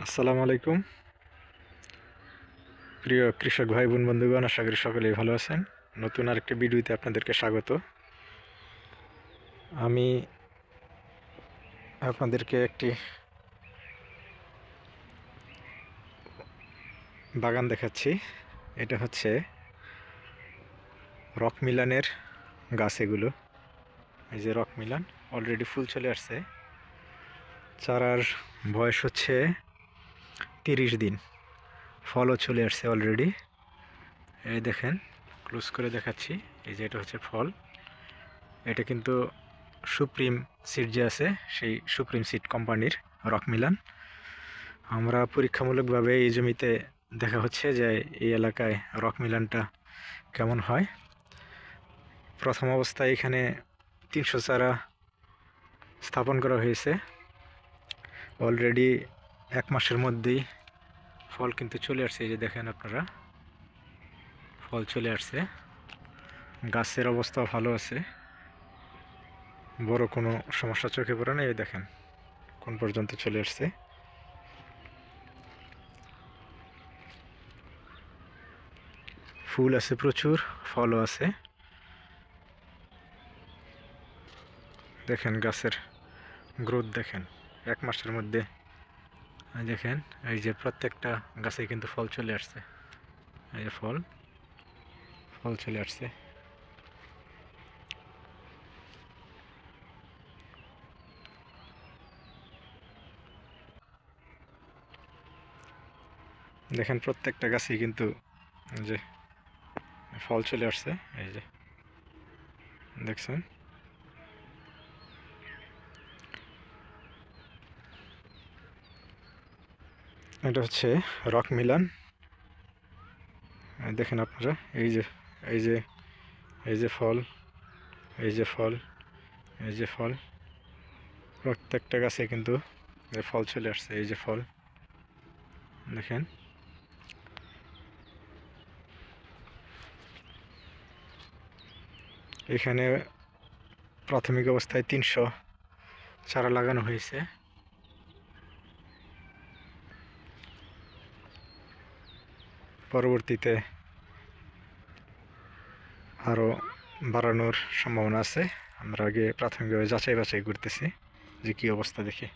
আসসালামু আলাইকুম প্রিয় কৃষক ভাই বোন বন্ধুগণ, আশা করি সকলেই ভালো আছেন। নতুন আরেকটি ভিডিওতে আপনাদেরকে স্বাগত। আমি আপনাদেরকে একটি বাগান দেখাচ্ছি। এটা হচ্ছে রক মিলানের গাছ। এগুলো এই যে রক মিলান, অলরেডি ফুল চলে আসছে। চারার বয়স হচ্ছে 30 দিন, ফলও চলে আসছে অলরেডি। এই দেখেন, ক্লোজ করে দেখাচ্ছি। এই যে এটা হচ্ছে ফল। এটা কিন্তু সুপ্রিম সিড যে আছে, সেই সুপ্রিম সিড কোম্পানির রক মিলান। আমরা পরীক্ষামূলকভাবে এই জমিতে দেখা হচ্ছে যে এই এলাকায় রক মিলানটা কেমন হয়। প্রথম অবস্থায় এখানে 300 চারা স্থাপন করা হয়েছে। অলরেডি 1 মাসের মধ্যেই ফল কিন্তু চলে আসছে। এই যে দেখেন আপনারা, ফল চলে আসছে। গাছের অবস্থা ভালো আছে, বড় কোনো সমস্যা চোখে পড়ে না। এই দেখেন কোন পর্যন্ত চলে আসছে। ফুল আছে প্রচুর, ফলও আছে। দেখেন গাছের গ্রোথ দেখেন 1 মাসের মধ্যে। দেখেন এই যে প্রত্যেকটা গাছে কিন্তু ফল চলে আসছে। এই যে ফল চলে আসছে। দেখেন প্রত্যেকটা গাছেই কিন্তু যে ফল চলে আসছে। এই যে দেখছেন, এটা হচ্ছে রক মিলান। দেখেন আপনারা, এই যে এই যে এই যে ফল, এই যে ফল, এই যে ফল, প্রত্যেকটা গাছে কিন্তু ফল চলে আসছে। এই যে ফল দেখেন। এখানে প্রাথমিক অবস্থায় 300 চারা লাগানো হয়েছে। পরবর্তীতে আরও বাড়ানোর সম্ভাবনা আছে। আমরা আগে প্রাথমিকভাবে যাচাই বাছাই করতেছি যে কী অবস্থা দেখি।